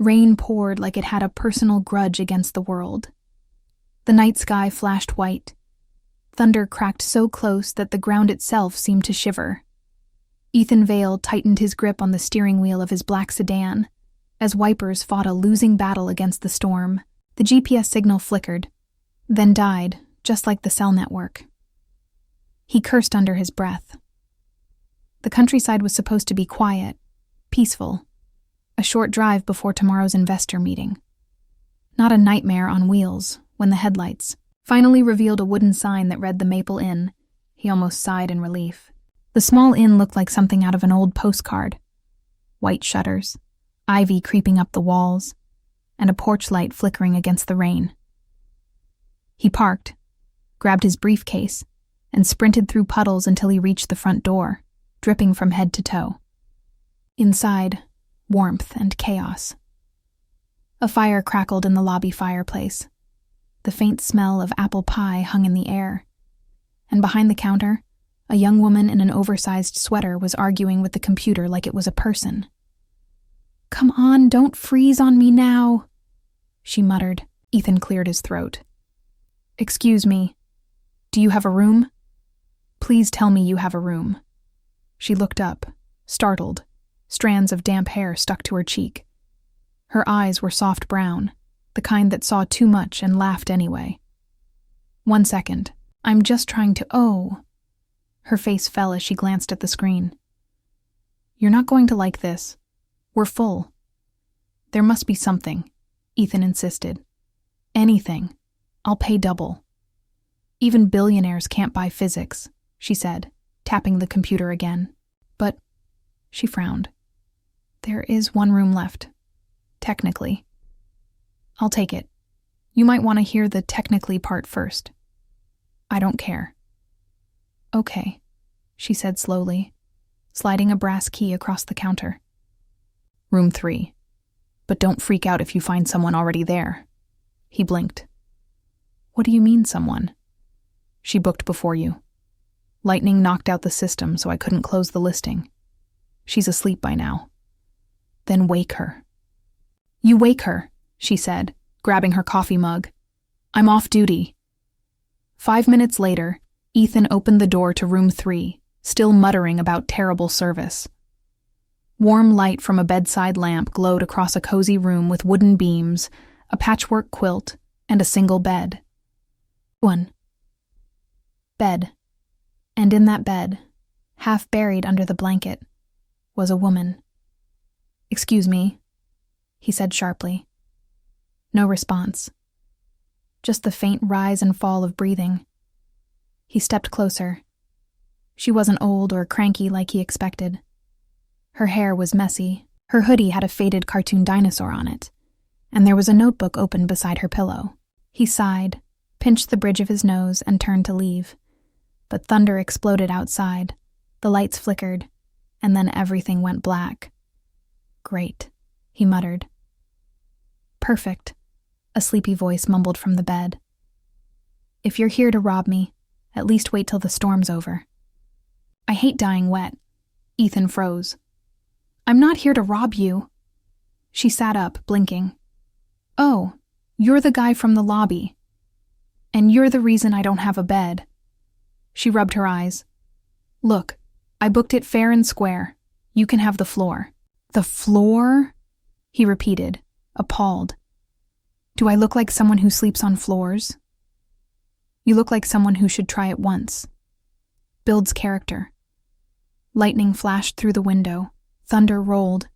Rain poured like it had a personal grudge against the world. The night sky flashed white. Thunder cracked so close that the ground itself seemed to shiver. Ethan Vale tightened his grip on the steering wheel of his black sedan as wipers fought a losing battle against the storm. The GPS signal flickered, then died, just like the cell network. He cursed under his breath. The countryside was supposed to be quiet, peaceful, a short drive before tomorrow's investor meeting. Not a nightmare on wheels when the headlights finally revealed a wooden sign that read the Maple Inn. He almost sighed in relief. The small inn looked like something out of an old postcard. White shutters, ivy creeping up the walls, and a porch light flickering against the rain. He parked, grabbed his briefcase, and sprinted through puddles until he reached the front door, dripping from head to toe. Inside, warmth and chaos. A fire crackled in the lobby fireplace. The faint smell of apple pie hung in the air, and behind the counter, a young woman in an oversized sweater was arguing with the computer like it was a person. "Come on, don't freeze on me now," she muttered. Ethan cleared his throat. "Excuse me, do you have a room? Please tell me you have a room." She looked up, startled, strands of damp hair stuck to her cheek. Her eyes were soft brown, the kind that saw too much and laughed anyway. "1 second, I'm just trying to— oh." Her face fell as she glanced at the screen. "You're not going to like this. We're full." "There must be something," Ethan insisted. "Anything. I'll pay double." "Even billionaires can't buy physics," she said, tapping the computer again. "But," she frowned, "there is one room left. Technically." "I'll take it. You might want to hear the technically part first." "I don't care." "Okay," she said slowly, sliding a brass key across the counter. "Room 3. But don't freak out if you find someone already there." He blinked. "What do you mean, someone?" "She booked before you. Lightning knocked out the system, so I couldn't close the listing. She's asleep by now." "Then wake her." "You wake her," she said, grabbing her coffee mug. "I'm off duty." 5 minutes later, Ethan opened the door to room 3, still muttering about terrible service. Warm light from a bedside lamp glowed across a cozy room with wooden beams, a patchwork quilt, and a single bed. One bed. And in that bed, half buried under the blanket, was a woman. "Excuse me," he said sharply. No response. Just the faint rise and fall of breathing. He stepped closer. She wasn't old or cranky like he expected. Her hair was messy, her hoodie had a faded cartoon dinosaur on it, and there was a notebook open beside her pillow. He sighed, pinched the bridge of his nose, and turned to leave. But thunder exploded outside, the lights flickered, and then everything went black. "Great," he muttered. "Perfect," a sleepy voice mumbled from the bed. "If you're here to rob me, at least wait till the storm's over." "I hate dying wet." Ethan froze. "I'm not here to rob you." She sat up, blinking. "Oh, you're the guy from the lobby. And you're the reason I don't have a bed." She rubbed her eyes. "Look, I booked it fair and square. You can have the floor." "The floor?" he repeated, appalled. "Do I look like someone who sleeps on floors?" "You look like someone who should try it once. Builds character." Lightning flashed through the window, thunder rolled,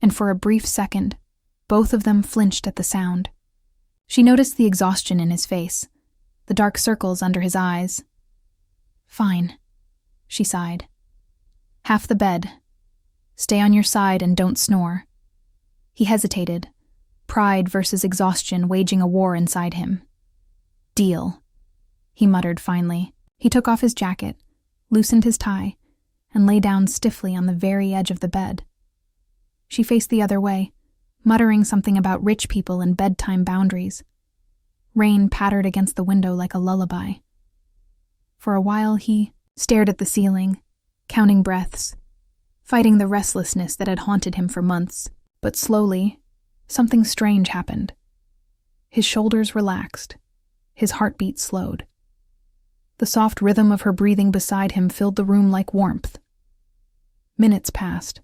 and for a brief second, both of them flinched at the sound. She noticed the exhaustion in his face, the dark circles under his eyes. "Fine," she sighed. "Half the bed. Stay on your side and don't snore." He hesitated, pride versus exhaustion waging a war inside him. "Deal," he muttered finally. He took off his jacket, loosened his tie, and lay down stiffly on the very edge of the bed. She faced the other way, muttering something about rich people and bedtime boundaries. Rain pattered against the window like a lullaby. For a while he stared at the ceiling, counting breaths, fighting the restlessness that had haunted him for months. But slowly, something strange happened. His shoulders relaxed. His heartbeat slowed. The soft rhythm of her breathing beside him filled the room like warmth. Minutes passed.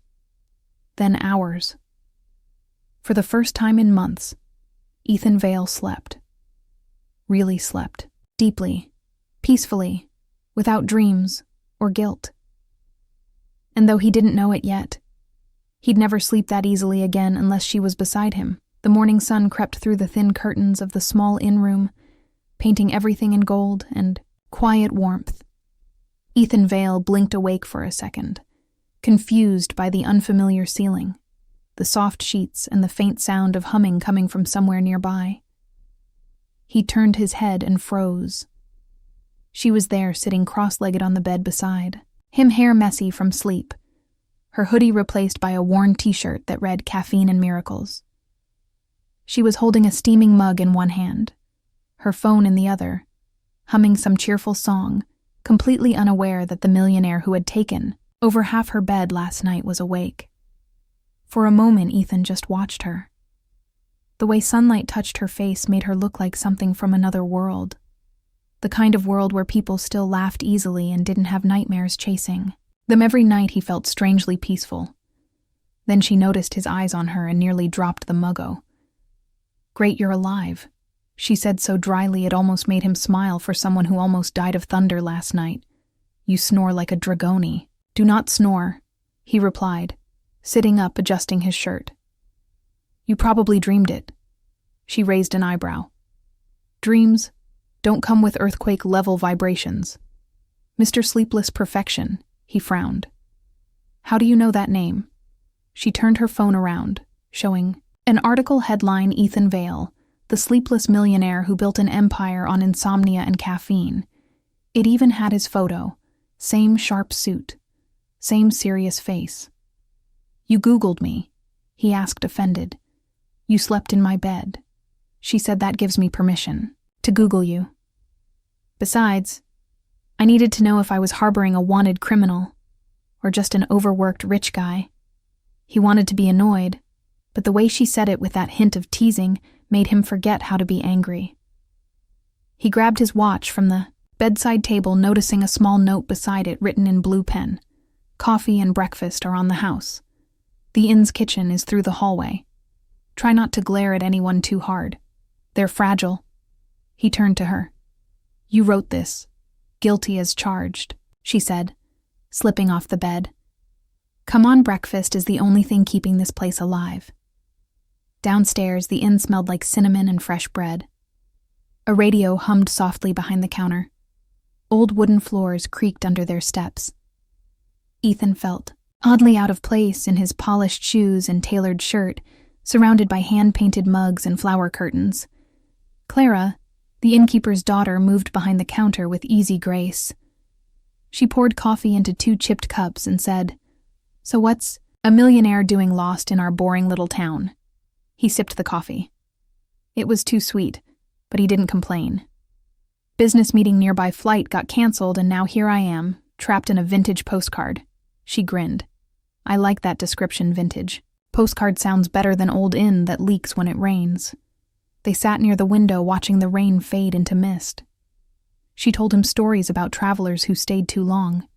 Then hours. For the first time in months, Ethan Vale slept. Really slept. Deeply. Peacefully. Without dreams or guilt. And though he didn't know it yet, he'd never sleep that easily again unless she was beside him. The morning sun crept through the thin curtains of the small inn-room, painting everything in gold and quiet warmth. Ethan Vale blinked awake for a second, confused by the unfamiliar ceiling, the soft sheets and the faint sound of humming coming from somewhere nearby. He turned his head and froze. She was there, sitting cross-legged on the bed beside him, hair messy from sleep, her hoodie replaced by a worn t-shirt that read "Caffeine and Miracles." She was holding a steaming mug in one hand, her phone in the other, humming some cheerful song, completely unaware that the millionaire who had taken over half her bed last night was awake. For a moment, Ethan just watched her. The way sunlight touched her face made her look like something from another world, the kind of world where people still laughed easily and didn't have nightmares chasing them every night. He felt strangely peaceful. Then she noticed his eyes on her and nearly dropped the muggo. "Great you're alive," she said so dryly it almost made him smile for someone who almost died of thunder last night. "You snore like a dragoni." "Do not snore," he replied, sitting up, adjusting his shirt. "You probably dreamed it." She raised an eyebrow. "Dreams don't come with earthquake-level vibrations. Mr. Sleepless Perfection," he frowned. "How do you know that name?" She turned her phone around, showing an article headline, "Ethan Vale, the sleepless millionaire who built an empire on insomnia and caffeine." It even had his photo, same sharp suit, same serious face. "You Googled me?" he asked, offended. "You slept in my bed." She said, "That gives me permission to Google you. Besides, I needed to know if I was harboring a wanted criminal or just an overworked rich guy." He wanted to be annoyed, but the way she said it with that hint of teasing made him forget how to be angry. He grabbed his watch from the bedside table, noticing a small note beside it written in blue pen. "Coffee and breakfast are on the house. The inn's kitchen is through the hallway. Try not to glare at anyone too hard. They're fragile." He turned to her. "You wrote this. Guilty as charged," she said, slipping off the bed. "Come on, breakfast is the only thing keeping this place alive." Downstairs, the inn smelled like cinnamon and fresh bread. A radio hummed softly behind the counter. Old wooden floors creaked under their steps. Ethan felt oddly out of place in his polished shoes and tailored shirt, surrounded by hand-painted mugs and flower curtains. Clara, the innkeeper's daughter, moved behind the counter with easy grace. She poured coffee into 2 chipped cups and said, "So what's a millionaire doing lost in our boring little town?" He sipped the coffee. It was too sweet, but he didn't complain. "Business meeting nearby flight got canceled, and now here I am, trapped in a vintage postcard." She grinned. "I like that description, vintage. Postcard sounds better than old inn that leaks when it rains." They sat near the window watching the rain fade into mist. She told him stories about travelers who stayed too long.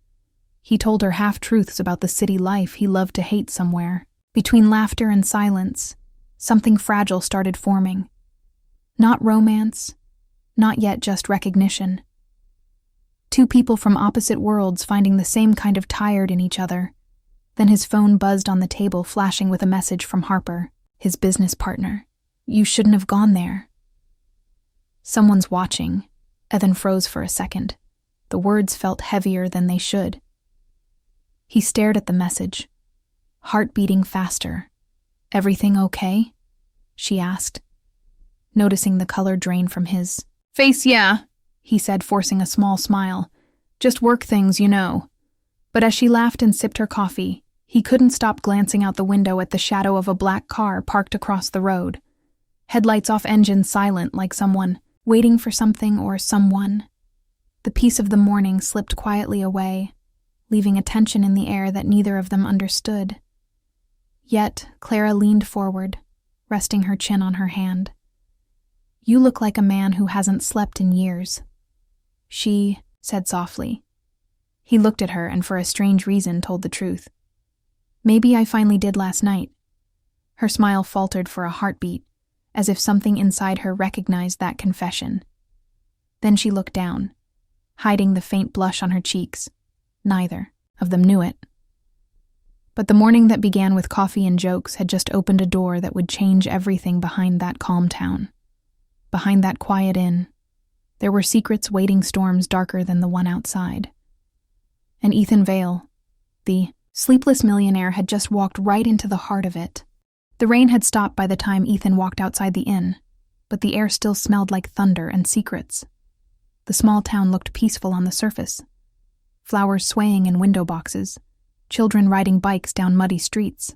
He told her half-truths about the city life he loved to hate somewhere. Between laughter and silence, something fragile started forming. Not romance, not yet just recognition. 2 people from opposite worlds finding the same kind of tired in each other. Then his phone buzzed on the table, flashing with a message from Harper, his business partner. "You shouldn't have gone there." "Someone's watching." Ethan froze for a second. The words felt heavier than they should. He stared at the message, heart beating faster. "Everything okay?" she asked, noticing the color drain from his face. "Yeah," he said, forcing a small smile. "Just work things, you know." But as she laughed and sipped her coffee, he couldn't stop glancing out the window at the shadow of a black car parked across the road. Headlights off, engine silent, like someone waiting for something or someone. The peace of the morning slipped quietly away, leaving a tension in the air that neither of them understood. Yet Clara leaned forward, resting her chin on her hand. "You look like a man who hasn't slept in years," she said softly. He looked at her and for a strange reason told the truth. "Maybe I finally did last night." Her smile faltered for a heartbeat, as if something inside her recognized that confession. Then she looked down, hiding the faint blush on her cheeks. Neither of them knew it. But the morning that began with coffee and jokes had just opened a door that would change everything behind that calm town. Behind that quiet inn, there were secrets waiting storms darker than the one outside. And Ethan Vale, the sleepless millionaire, had just walked right into the heart of it. The rain had stopped by the time Ethan walked outside the inn, but the air still smelled like thunder and secrets. The small town looked peaceful on the surface. Flowers swaying in window boxes, children riding bikes down muddy streets.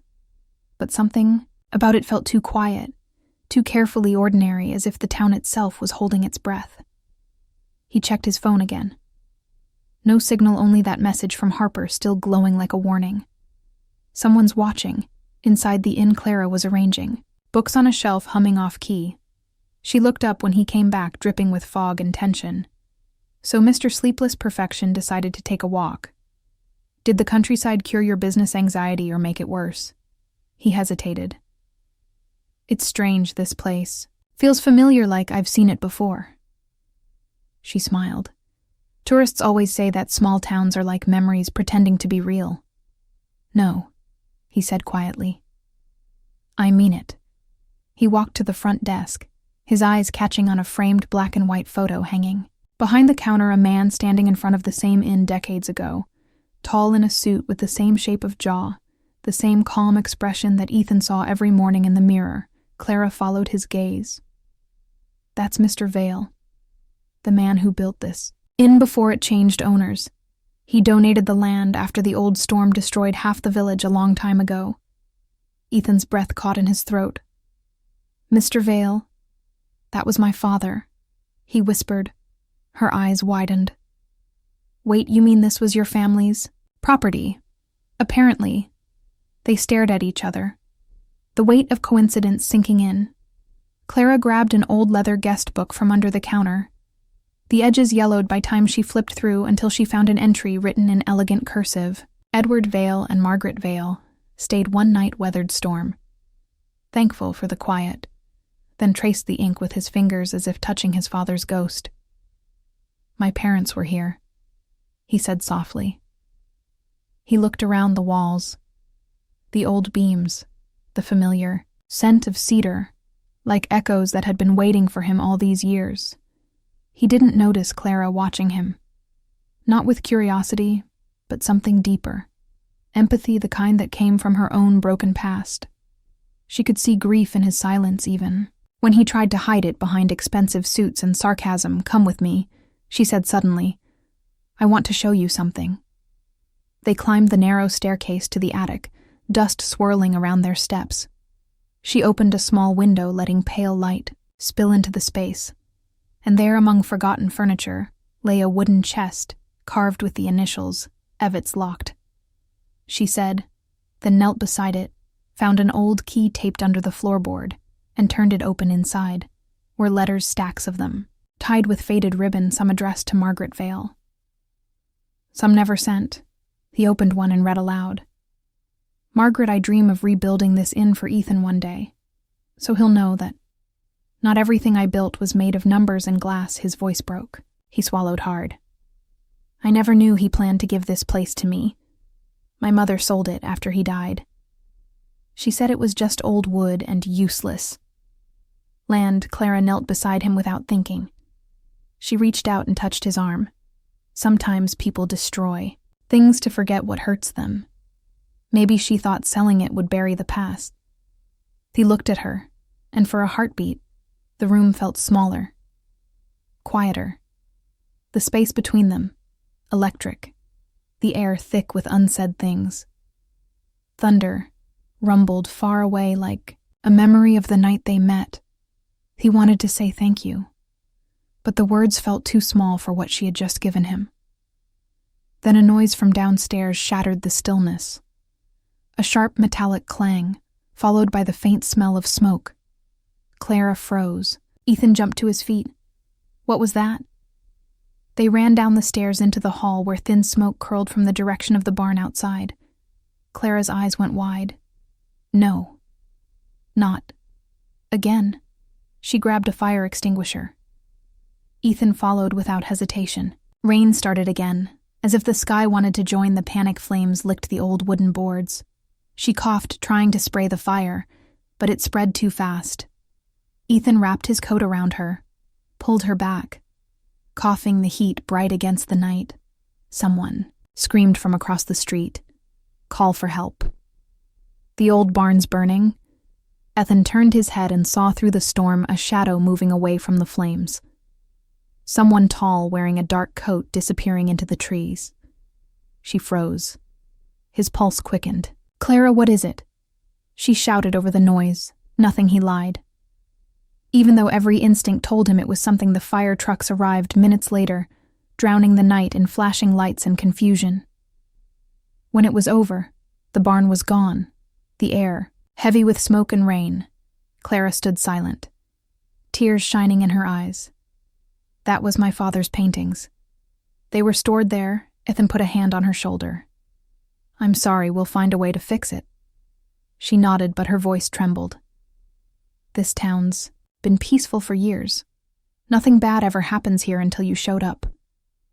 But something about it felt too quiet, too carefully ordinary, as if the town itself was holding its breath. He checked his phone again. No signal, only that message from Harper still glowing like a warning. Someone's watching. Inside the inn Clara was arranging, books on a shelf humming off key. She looked up when he came back, dripping with fog and tension. So Mr. Sleepless Perfection decided to take a walk. Did the countryside cure your business anxiety or make it worse? He hesitated. "It's strange, this place. Feels familiar, like I've seen it before." She smiled. Tourists always say that small towns are like memories pretending to be real. "No," he said quietly. "I mean it." He walked to the front desk, his eyes catching on a framed black and white photo hanging. Behind the counter, a man standing in front of the same inn decades ago, tall in a suit with the same shape of jaw, the same calm expression that Ethan saw every morning in the mirror. Clara followed his gaze. "That's Mr. Vale, the man who built this inn before it changed owners. He donated the land after the old storm destroyed half the village a long time ago." Ethan's breath caught in his throat. "Mr. Vale, that was my father," he whispered. Her eyes widened. "Wait, you mean this was your family's property?" Apparently. They stared at each other, the weight of coincidence sinking in. Clara grabbed an old leather guest book from under the counter. The edges yellowed by time she flipped through until she found an entry written in elegant cursive. "Edward Vale and Margaret Vale stayed one night weathered storm. Thankful for the quiet." Then traced the ink with his fingers as if touching his father's ghost. "My parents were here," he said softly. He looked around the walls. The old beams, the familiar scent of cedar, like echoes that had been waiting for him all these years. He didn't notice Clara watching him. Not with curiosity, but something deeper. Empathy, the kind that came from her own broken past. She could see grief in his silence even. When he tried to hide it behind expensive suits and sarcasm. "Come with me," she said suddenly. "I want to show you something." They climbed the narrow staircase to the attic, dust swirling around their steps. She opened a small window, letting pale light spill into the space. And there, among forgotten furniture, lay a wooden chest carved with the initials, Evitts Locked. She said, then knelt beside it, found an old key taped under the floorboard, and turned it open. Inside were letters, stacks of them, tied with faded ribbon, some addressed to Margaret Vale. Some never sent. He opened one and read aloud. "Margaret, I dream of rebuilding this inn for Ethan one day, so he'll know that not everything I built was made of numbers and glass." His voice broke. He swallowed hard. "I never knew he planned to give this place to me. My mother sold it after he died. She said it was just old wood and useless land." Clara knelt beside him without thinking. She reached out and touched his arm. Sometimes people destroy things to forget what hurts them. Maybe she thought selling it would bury the past. He looked at her, and for a heartbeat, the room felt smaller, quieter. The space between them, electric. The air thick with unsaid things. Thunder rumbled far away, like a memory of the night they met. He wanted to say thank you, but the words felt too small for what she had just given him. Then a noise from downstairs shattered the stillness. A sharp metallic clang, followed by the faint smell of smoke. Clara froze. Ethan jumped to his feet. What was that? They ran down the stairs into the hall where thin smoke curled from the direction of the barn outside. Clara's eyes went wide. No. Not. Again. She grabbed a fire extinguisher. Ethan followed without hesitation. Rain started again, as if the sky wanted to join the panic flames licked the old wooden boards. She coughed, trying to spray the fire, but it spread too fast. Ethan wrapped his coat around her, pulled her back, coughing the heat bright against the night. Someone screamed from across the street. Call for help. The old barn's burning. Ethan turned his head and saw through the storm a shadow moving away from the flames. Someone tall wearing a dark coat disappearing into the trees. She froze. His pulse quickened. Clara, what is it? She shouted over the noise. Nothing, he lied. Even though every instinct told him it was something, the fire trucks arrived minutes later, drowning the night in flashing lights and confusion. When it was over, the barn was gone. The air, heavy with smoke and rain. Clara stood silent, tears shining in her eyes. That was my father's paintings. They were stored there. Ethan put a hand on her shoulder. I'm sorry, we'll find a way to fix it. She nodded, but her voice trembled. This town's been peaceful for years. Nothing bad ever happens here until you showed up.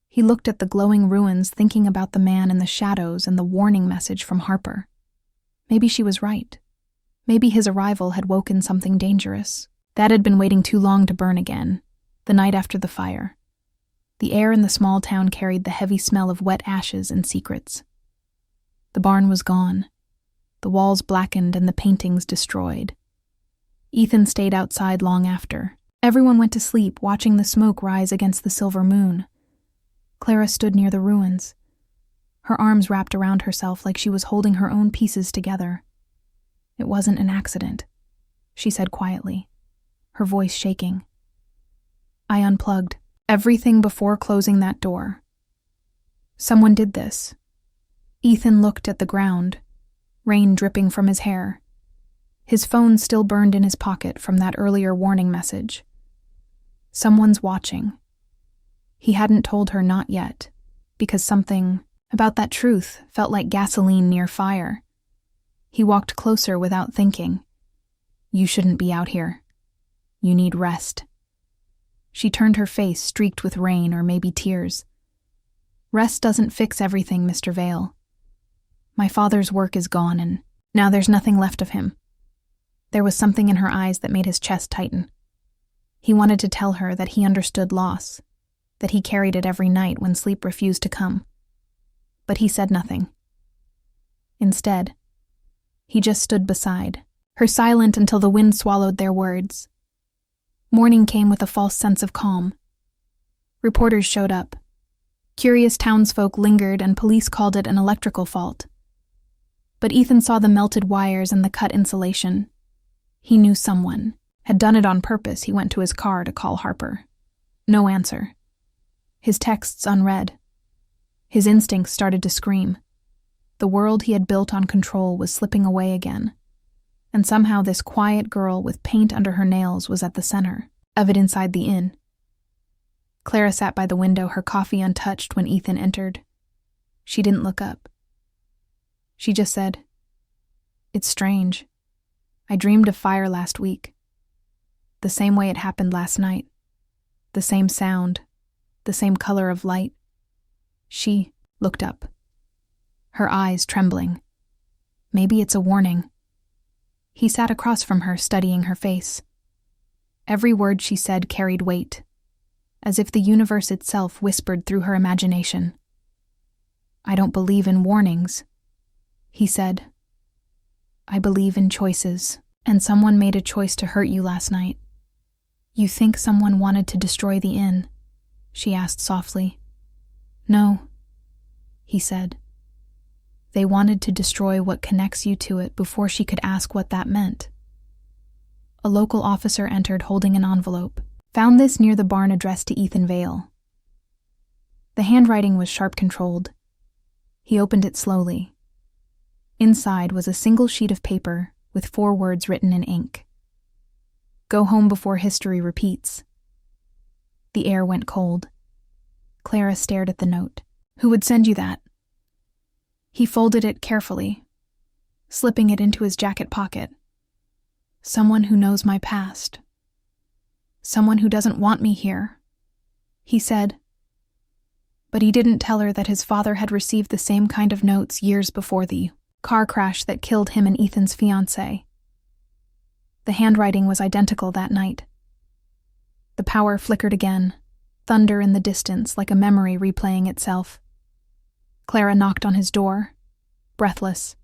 He looked at the glowing ruins, thinking about the man in the shadows and the warning message from Harper. Maybe she was right. Maybe his arrival had woken something dangerous. That had been waiting too long to burn again, the night after the fire. The air in the small town carried the heavy smell of wet ashes and secrets. The barn was gone, the walls blackened and the paintings destroyed. Ethan stayed outside long after. Everyone went to sleep, watching the smoke rise against the silver moon. Clara stood near the ruins, her arms wrapped around herself like she was holding her own pieces together. It wasn't an accident, she said quietly, her voice shaking. I unplugged everything before closing that door. Someone did this. Ethan looked at the ground, rain dripping from his hair. His phone still burned in his pocket from that earlier warning message. Someone's watching. He hadn't told her not yet, because something about that truth felt like gasoline near fire. He walked closer without thinking. You shouldn't be out here. You need rest. She turned her face streaked with rain or maybe tears. Rest doesn't fix everything, Mr. Vale. My father's work is gone and now there's nothing left of him. There was something in her eyes that made his chest tighten. He wanted to tell her that he understood loss, that he carried it every night when sleep refused to come. But he said nothing. Instead, he just stood beside her, silent until the wind swallowed their words. Morning came with a false sense of calm. Reporters showed up. Curious townsfolk lingered and police called it an electrical fault. But Ethan saw the melted wires and the cut insulation. He knew someone had done it on purpose. He went to his car to call Harper. No answer. His texts unread. His instincts started to scream. The world he had built on control was slipping away again. And somehow this quiet girl with paint under her nails was at the center of it inside the inn. Clara sat by the window, her coffee untouched, when Ethan entered. She didn't look up. She just said, It's strange. I dreamed of fire last week. The same way it happened last night. The same sound. The same color of light. She looked up, her eyes trembling. Maybe it's a warning. He sat across from her, studying her face. Every word she said carried weight, as if the universe itself whispered through her imagination. I don't believe in warnings, he said. I believe in choices, and someone made a choice to hurt you last night. You think someone wanted to destroy the inn? She asked softly. No, he said. They wanted to destroy what connects you to it before she could ask what that meant. A local officer entered holding an envelope. Found this near the barn addressed to Ethan Vale. The handwriting was sharp controlled. He opened it slowly. Inside was a single sheet of paper with 4 words written in ink. Go home before history repeats. The air went cold. Clara stared at the note. Who would send you that? He folded it carefully, slipping it into his jacket pocket. Someone who knows my past. Someone who doesn't want me here, he said. But he didn't tell her that his father had received the same kind of notes years before the car crash that killed him and Ethan's fiancée. The handwriting was identical that night. The power flickered again, thunder in the distance like a memory replaying itself. Clara knocked on his door, breathless.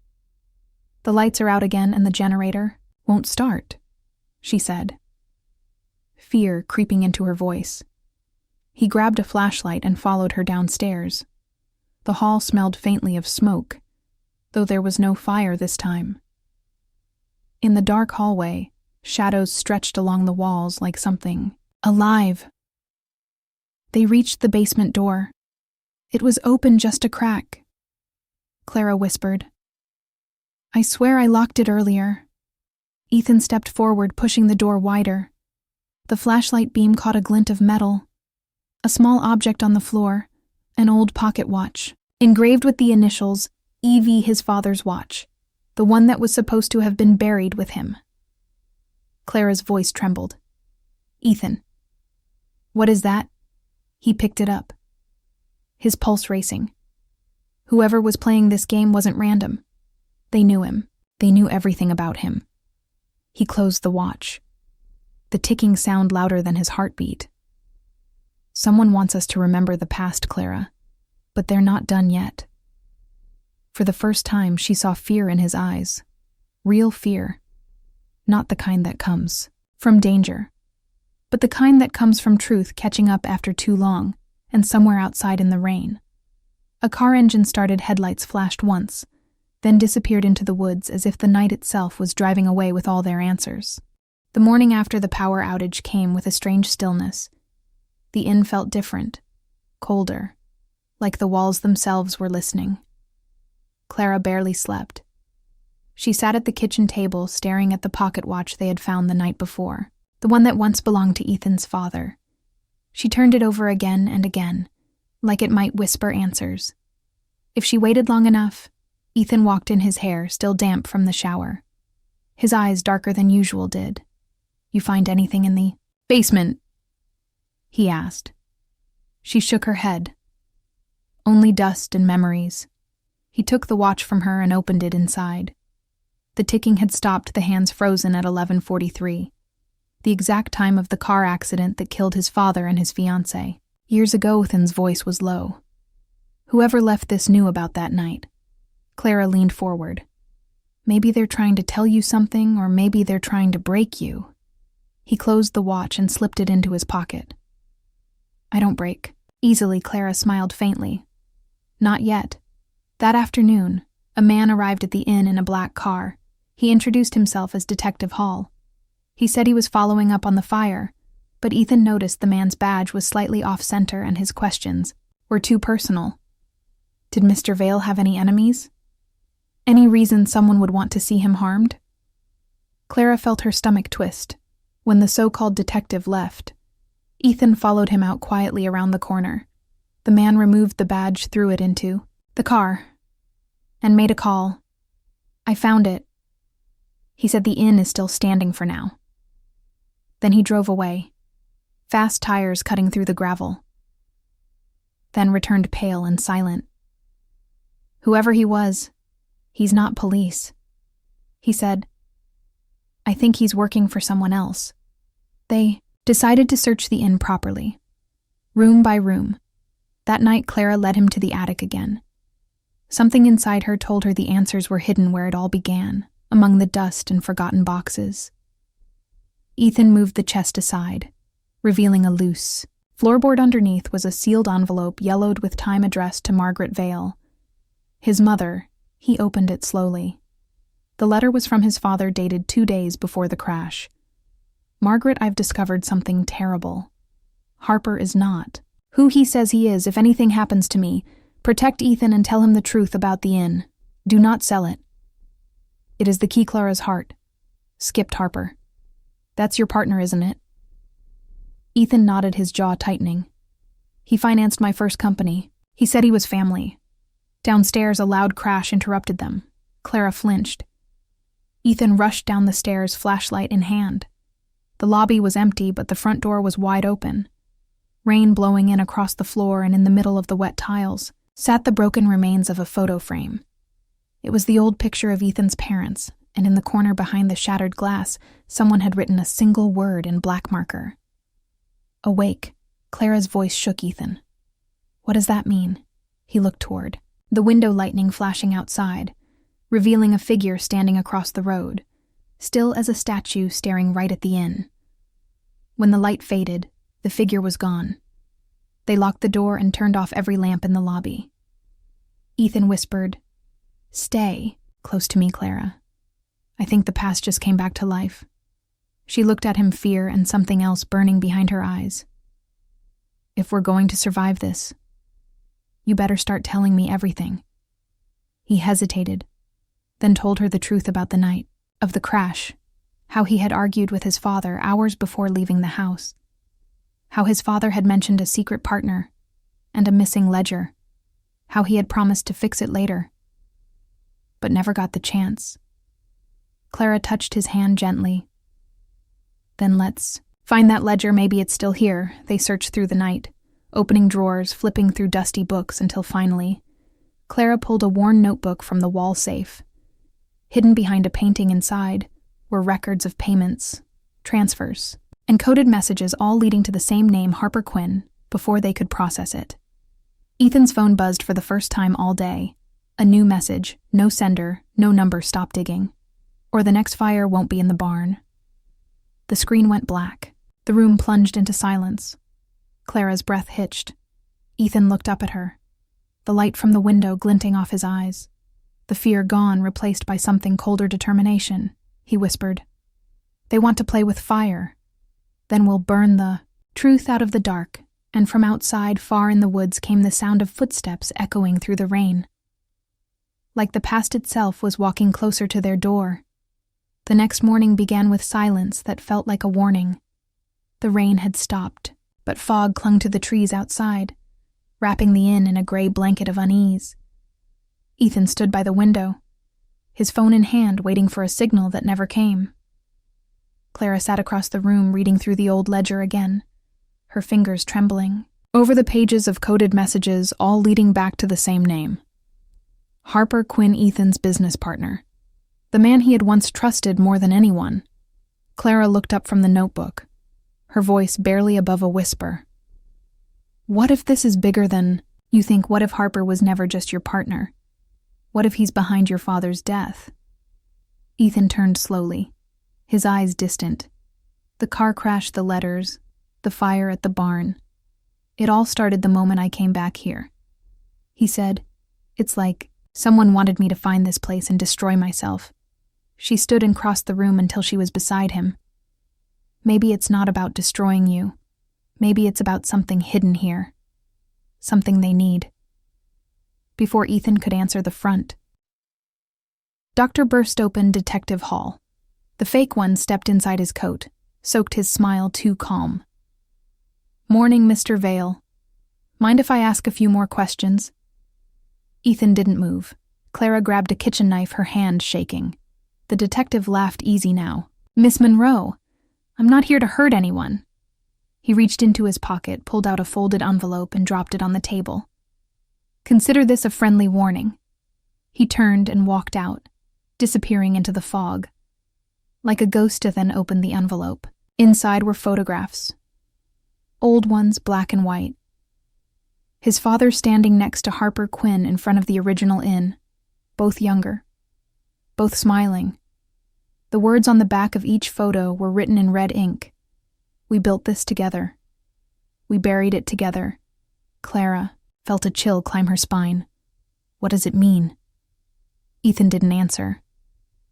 The lights are out again and the generator won't start, she said, fear creeping into her voice. He grabbed a flashlight and followed her downstairs. The hall smelled faintly of smoke, though there was no fire this time. In the dark hallway, shadows stretched along the walls like something alive. They reached the basement door. It was open just a crack. Clara whispered, I swear I locked it earlier. Ethan stepped forward, pushing the door wider. The flashlight beam caught a glint of metal. A small object on the floor, an old pocket watch, engraved with the initials E.V., his father's watch, the one that was supposed to have been buried with him. Clara's voice trembled. Ethan. What is that? He picked it up, his pulse racing. Whoever was playing this game wasn't random. They knew him. They knew everything about him. He closed the watch, the ticking sound louder than his heartbeat. Someone wants us to remember the past, Clara, but they're not done yet. For the first time, she saw fear in his eyes. Real fear. Not the kind that comes from danger, but the kind that comes from truth catching up after too long and somewhere outside in the rain. A car engine started, headlights flashed once, then disappeared into the woods as if the night itself was driving away with all their answers. The morning after the power outage came with a strange stillness. The inn felt different, colder, like the walls themselves were listening. Clara barely slept. She sat at the kitchen table staring at the pocket watch they had found the night before, the one that once belonged to Ethan's father. She turned it over again and again, like it might whisper answers. If she waited long enough, Ethan walked in, his hair still damp from the shower. His eyes darker than usual did. You find anything in the basement? He asked. She shook her head. Only dust and memories. He took the watch from her and opened it inside. The ticking had stopped, the hands frozen at 11:43, the exact time of the car accident that killed his father and his fiancée. Years ago, Ethan's voice was low. Whoever left this knew about that night. Clara leaned forward. Maybe they're trying to tell you something, or maybe they're trying to break you. He closed the watch and slipped it into his pocket. I don't break. Easily, Clara smiled faintly. Not yet. That afternoon, a man arrived at the inn in a black car. He introduced himself as Detective Hall. He said he was following up on the fire, but Ethan noticed the man's badge was slightly off-center and his questions were too personal. Did Mr. Vale have any enemies? Any reason someone would want to see him harmed? Clara felt her stomach twist. When the so-called detective left, Ethan followed him out quietly around the corner. The man removed the badge, threw it into the car, and made a call. I found it. He said the inn is still standing for now. Then he drove away, fast tires cutting through the gravel. Then returned pale and silent. Whoever he was, he's not police. He said, I think he's working for someone else. They decided to search the inn properly, room by room. That night, Clara led him to the attic again. Something inside her told her the answers were hidden where it all began, among the dust and forgotten boxes. Ethan moved the chest aside, revealing a loose floorboard. Underneath was a sealed envelope yellowed with time addressed to Margaret Vale. His mother. He opened it slowly. The letter was from his father, dated 2 days before the crash. Margaret, I've discovered something terrible. Harper is not who he says he is. If anything happens to me, protect Ethan and tell him the truth about the inn. Do not sell it. It is the key Clara's heart. Skipped Harper. That's your partner, isn't it? Ethan nodded, his jaw tightening. He financed my first company. He said he was family. Downstairs, a loud crash interrupted them. Clara flinched. Ethan rushed down the stairs, flashlight in hand. The lobby was empty, but the front door was wide open. Rain blowing in across the floor, and in the middle of the wet tiles sat the broken remains of a photo frame. It was the old picture of Ethan's parents, and in the corner behind the shattered glass, someone had written a single word in black marker. Awake. Clara's voice shook Ethan. What does that mean? He looked toward the window, lightning flashing outside, revealing a figure standing across the road, still as a statue, staring right at the inn. When the light faded, the figure was gone. They locked the door and turned off every lamp in the lobby. Ethan whispered, "Stay close to me, Clara. I think the past just came back to life." She looked at him, fear and something else burning behind her eyes. "If we're going to survive this, you better start telling me everything." He hesitated, then told her the truth about the night, of the crash, how he had argued with his father hours before leaving the house, how his father had mentioned a secret partner and a missing ledger, how he had promised to fix it later, but never got the chance. Clara touched his hand gently. "Then let's find that ledger, maybe it's still here." They searched through the night, opening drawers, flipping through dusty books, until finally, Clara pulled a worn notebook from the wall safe. Hidden behind a painting inside were records of payments, transfers, and coded messages, all leading to the same name, Harper Quinn, before they could process it. Ethan's phone buzzed for the first time all day. A new message, no sender, no number, stop digging, or the next fire won't be in the barn. The screen went black. The room plunged into silence. Clara's breath hitched. Ethan looked up at her, the light from the window glinting off his eyes. The fear gone, replaced by something colder, determination. He whispered, "They want to play with fire. Then we'll burn the truth out of the dark." And from outside, far in the woods, came the sound of footsteps echoing through the rain. Like the past itself was walking closer to their door. The next morning began with silence that felt like a warning. The rain had stopped, but fog clung to the trees outside, wrapping the inn in a gray blanket of unease. Ethan stood by the window, his phone in hand, waiting for a signal that never came. Clara sat across the room, reading through the old ledger again, her fingers trembling over the pages of coded messages, all leading back to the same name. Harper Quinn, Ethan's business partner. The man he had once trusted more than anyone. Clara looked up from the notebook, her voice barely above a whisper. "What if this is bigger than you think? What if Harper was never just your partner? What if he's behind your father's death?" Ethan turned slowly, his eyes distant. The car crash, the letters, the fire at the barn. It all started the moment I came back here. He said, "It's like someone wanted me to find this place and destroy myself." She stood and crossed the room until she was beside him. "Maybe it's not about destroying you. Maybe it's about something hidden here. Something they need." Before Ethan could answer, the front doctor burst open Detective Hall. The fake one stepped inside his coat, soaked his smile too calm. "Morning, Mr. Vale. Mind if I ask a few more questions?" Ethan didn't move. Clara grabbed a kitchen knife, her hand shaking. The detective laughed easy now. "Miss Monroe, I'm not here to hurt anyone." He reached into his pocket, pulled out a folded envelope, and dropped it on the table. "Consider this a friendly warning." He turned and walked out, disappearing into the fog. Like a ghost, to then opened the envelope. Inside were photographs. Old ones, black and white. His father standing next to Harper Quinn in front of the original inn, both younger, both smiling. The words on the back of each photo were written in red ink. "We built this together. We buried it together." Clara felt a chill climb her spine. What does it mean? Ethan didn't answer.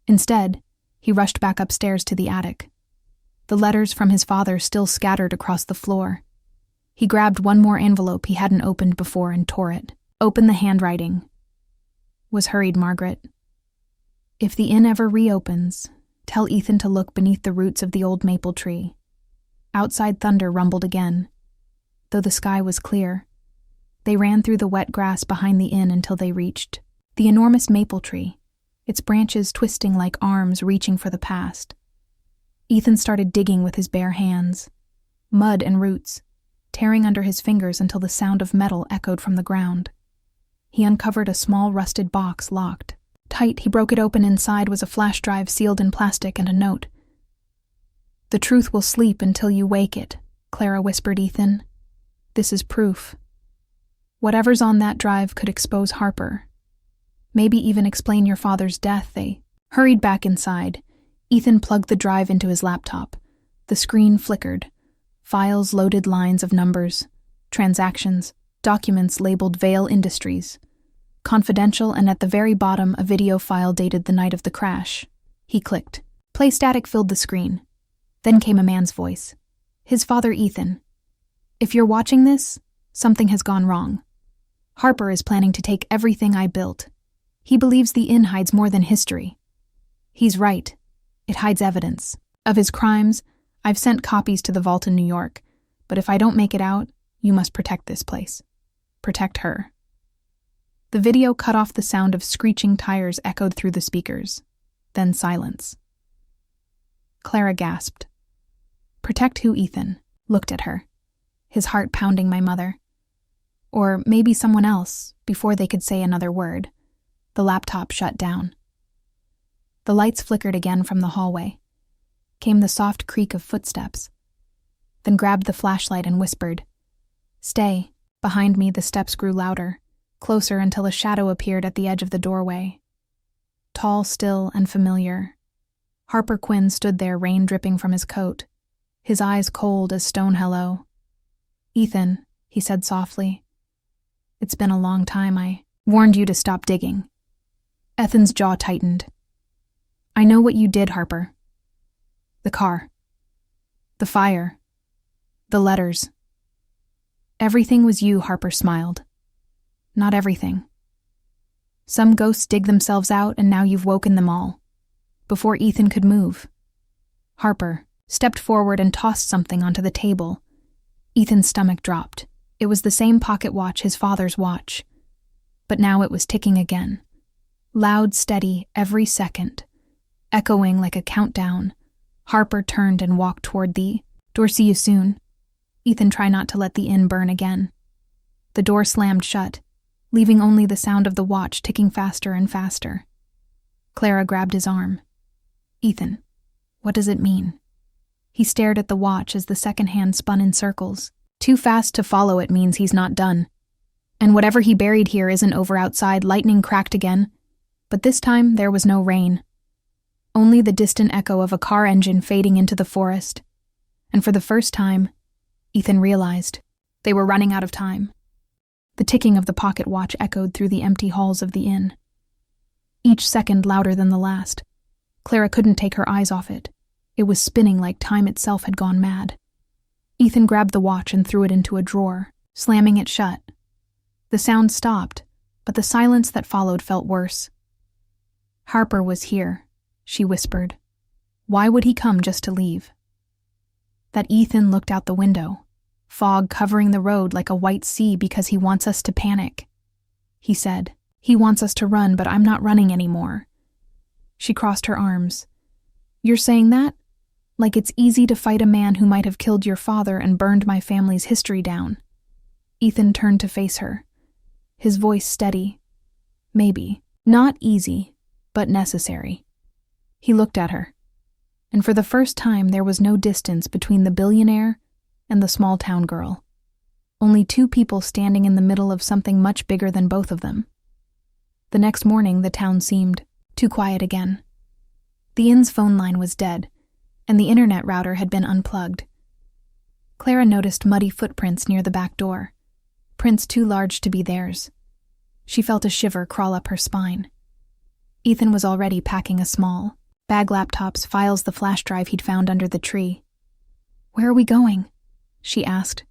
Instead, he rushed back upstairs to the attic. The letters from his father still scattered across the floor. He grabbed one more envelope he hadn't opened before and tore it. Open the handwriting. Was hurried Margaret. "If the inn ever reopens, Tell Ethan to look beneath the roots of the old maple tree. Outside thunder rumbled again, though the sky was clear. They ran through the wet grass behind the inn until they reached the enormous maple tree, its branches twisting like arms reaching for the past. Ethan started digging with his bare hands, mud and roots, tearing under his fingers until the sound of metal echoed from the ground. He uncovered a small rusted box locked tight. He broke it open. Inside was a flash drive sealed in plastic and a note. "The truth will sleep until you wake it," Clara whispered. "Ethan, this is proof. Whatever's on that drive could expose Harper. Maybe even explain your father's death." They hurried back inside. Ethan plugged the drive into his laptop. The screen flickered. Files loaded, lines of numbers, transactions, documents labeled Vale Industries, confidential, and at the very bottom a video file dated the night of the crash. He clicked. Play static filled the screen. Then came a man's voice. His father, Ethan. "If you're watching this, something has gone wrong. Harper is planning to take everything I built. He believes the inn hides more than history. He's right. It hides evidence of his crimes. I've sent copies to the vault in New York, but if I don't make it out, you must protect this place. Protect her." The video cut off. The sound of screeching tires echoed through the speakers. Then silence. Clara gasped. "Protect who?" Ethan looked at her, his heart pounding. "My mother. Or maybe someone else." Before they could say another word, the laptop shut down. The lights flickered again. From the hallway came the soft creak of footsteps, then grabbed the flashlight and whispered, "Stay." Behind me, the steps grew louder, closer until a shadow appeared at the edge of the doorway. Tall, still, and familiar. Harper Quinn stood there, rain dripping from his coat, his eyes cold as stone. "Hello." "Ethan," he said softly. "It's been a long time. I warned you to stop digging." Ethan's jaw tightened. "I know what you did, Harper. The car. The fire. The letters. Everything was you." Harper smiled. "Not everything. Some ghosts dig themselves out, and now you've woken them all." Before Ethan could move, Harper stepped forward and tossed something onto the table. Ethan's stomach dropped. It was the same pocket watch, his father's watch. But now it was ticking again. Loud, steady, every second, echoing like a countdown. Harper turned and walked toward the door. "See you soon." Ethan, try not to let the inn burn again. The door slammed shut, leaving only the sound of the watch ticking faster and faster. Clara grabbed his arm. "Ethan, what does it mean?" He stared at the watch as the second hand spun in circles. "Too fast to follow. It means he's not done. And whatever he buried here isn't over." Outside, lightning cracked again, but this time there was no rain. Only the distant echo of a car engine fading into the forest. And for the first time, Ethan realized they were running out of time. The ticking of the pocket watch echoed through the empty halls of the inn, each second louder than the last. Clara couldn't take her eyes off it. It was spinning like time itself had gone mad. Ethan grabbed the watch and threw it into a drawer, slamming it shut. The sound stopped, but the silence that followed felt worse. "Harper was here," she whispered. "Why would he come just to leave?" That Ethan looked out the window, fog covering the road like a white sea. "Because he wants us to panic," he said. "He wants us to run, but I'm not running anymore." She crossed her arms. "You're saying that? Like it's easy to fight a man who might have killed your father and burned my family's history down." Ethan turned to face her, his voice steady. "Maybe. Not easy, but necessary." He looked at her, and for the first time there was no distance between the billionaire and the small-town girl. Only two people standing in the middle of something much bigger than both of them. The next morning, the town seemed too quiet again. The inn's phone line was dead, and the internet router had been unplugged. Clara noticed muddy footprints near the back door, prints too large to be theirs. She felt a shiver crawl up her spine. Ethan was already packing a small bag, laptops, files, the flash drive he'd found under the tree. "Where are we going?" she asked.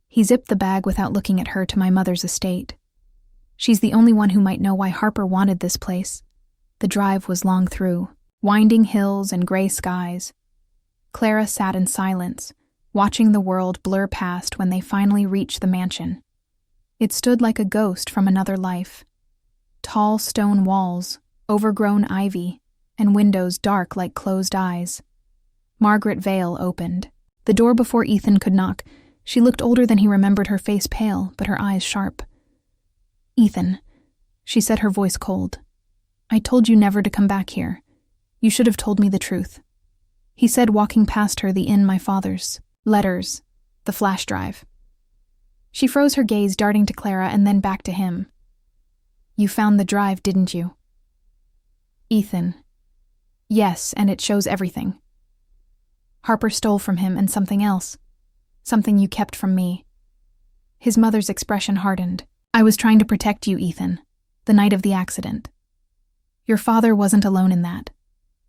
He zipped the bag without looking at her. "To my mother's estate. She's the only one who might know why Harper wanted this place." The drive was long through, Winding hills and gray skies. Clara sat in silence, watching the world blur past when they finally reached the mansion. It stood like a ghost from another life. Tall stone walls, overgrown ivy, and windows dark like closed eyes. Margaret Vale opened. The door before Ethan could knock. She looked older than he remembered, her face pale, but her eyes sharp. "Ethan," she said, her voice cold. "I told you never to come back here. You should have told me the truth." He said, walking past her, the inn my father's. Letters. The flash drive. She froze, her gaze darting to Clara and then back to him. "You found the drive, didn't you?" "Ethan." "Yes, and it shows everything. Harper stole from him and something else. Something you kept from me." His mother's expression hardened. "I was trying to protect you, Ethan, the night of the accident. Your father wasn't alone in that."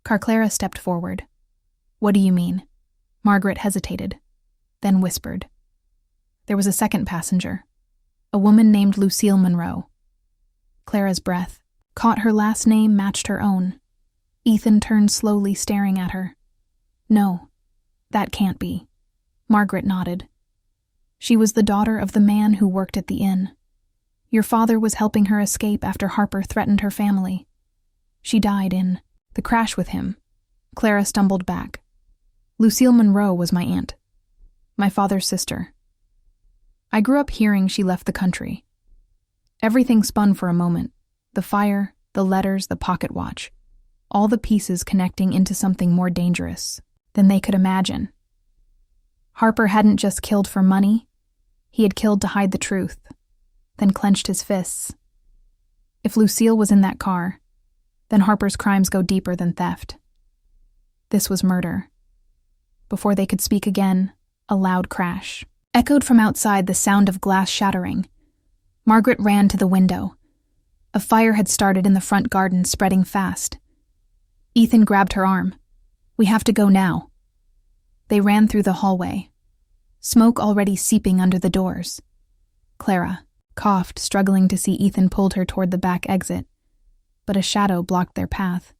Clara stepped forward. "What do you mean?" Margaret hesitated, then whispered. There was a second passenger, a woman named Lucille Monroe. Clara's breath caught. Her last name matched her own. Ethan turned slowly, staring at her. "No, that can't be." Margaret nodded. "She was the daughter of the man who worked at the inn. Your father was helping her escape after Harper threatened her family. She died in the crash with him." Clara stumbled back. "Lucille Monroe was my aunt. My father's sister. I grew up hearing she left the country." Everything spun for a moment. The fire, the letters, the pocket watch. All the pieces connecting into something more dangerous than they could imagine. Harper hadn't just killed for money. He had killed to hide the truth, then clenched his fists. If Lucille was in that car, then Harper's crimes go deeper than theft. This was murder. Before they could speak again, a loud crash echoed from outside, the sound of glass shattering. Margaret ran to the window. A fire had started in the front garden, spreading fast. Ethan grabbed her arm. "We have to go now." They ran through the hallway, smoke already seeping under the doors. Clara coughed, struggling to see. Ethan pulled her toward the back exit, but a shadow blocked their path.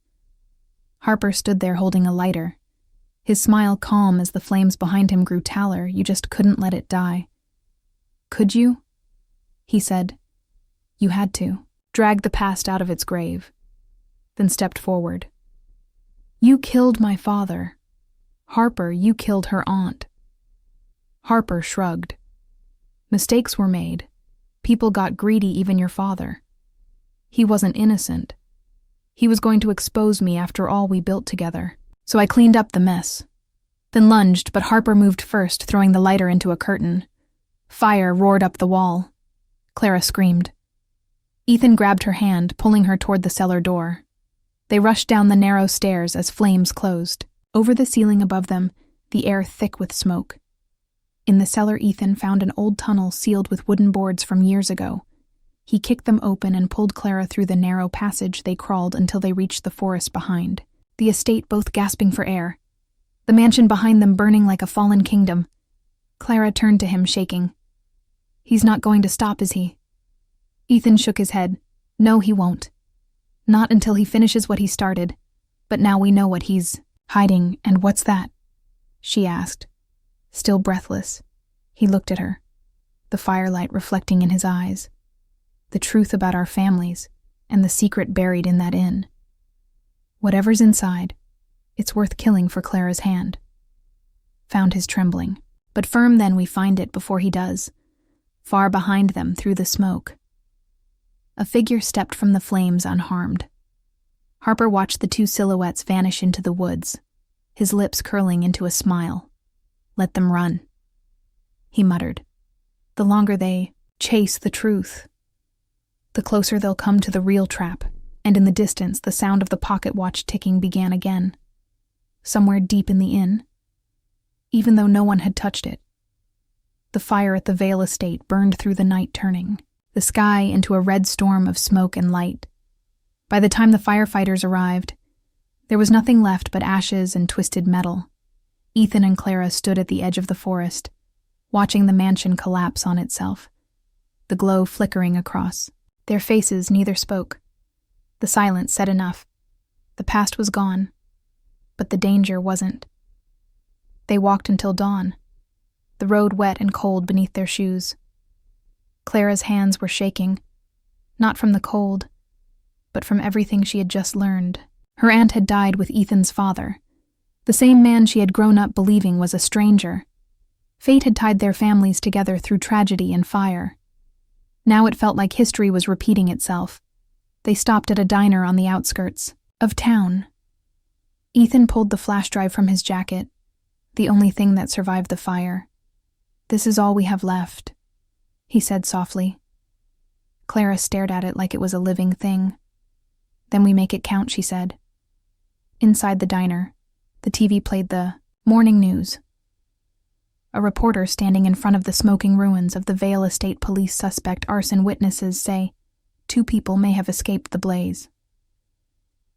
Harper stood there holding a lighter, his smile calm as the flames behind him grew taller. "You just couldn't let it die." "Could you?" he said. "You had to. Drag the past out of its grave." Then stepped forward. "You killed my father. Harper, you killed her aunt." Harper shrugged. "Mistakes were made. People got greedy, even your father. He wasn't innocent. He was going to expose me after all we built together. So I cleaned up the mess." Then lunged, but Harper moved first, throwing the lighter into a curtain. Fire roared up the wall. Clara screamed. Ethan grabbed her hand, pulling her toward the cellar door. They rushed down the narrow stairs as flames closed. Over the ceiling above them, the air thick with smoke. In the cellar, Ethan found an old tunnel sealed with wooden boards from years ago. He kicked them open and pulled Clara through the narrow passage. They crawled until they reached the forest behind. The estate both gasping for air. The mansion behind them burning like a fallen kingdom. Clara turned to him, shaking. "He's not going to stop, is he?" Ethan shook his head. "No, he won't. Not until he finishes what he started. But now we know what he's hiding." "And what's that?" she asked. Still breathless, he looked at her, the firelight reflecting in his eyes. "The truth about our families, and the secret buried in that inn. Whatever's inside, it's worth killing for Clara's hand." Found his trembling. "But firm, then we find it before he does." Far behind them, through the smoke, a figure stepped from the flames unharmed. Harper watched the two silhouettes vanish into the woods, his lips curling into a smile. "Let them run," he muttered. "The longer they chase the truth, the closer they'll come to the real trap." And in the distance, the sound of the pocket watch ticking began again. Somewhere deep in the inn, even though no one had touched it. The fire at the Vale estate burned through the night, turning the sky into a red storm of smoke and light. By the time the firefighters arrived, there was nothing left but ashes and twisted metal. Ethan and Clara stood at the edge of the forest, watching the mansion collapse on itself, the glow flickering across. Their faces neither spoke. The silence said enough. The past was gone, but the danger wasn't. They walked until dawn, the road wet and cold beneath their shoes. Clara's hands were shaking, not from the cold, but from everything she had just learned. Her aunt had died with Ethan's father, the same man she had grown up believing was a stranger. Fate had tied their families together through tragedy and fire. Now it felt like history was repeating itself. They stopped at a diner on the outskirts of town. Ethan pulled the flash drive from his jacket, the only thing that survived the fire. "This is all we have left," he said softly. Clara stared at it like it was a living thing. "Then we make it count," she said. Inside the diner, the TV played the morning news. A reporter standing in front of the smoking ruins of the Vale Estate police suspect arson witnesses say 2 people may have escaped the blaze.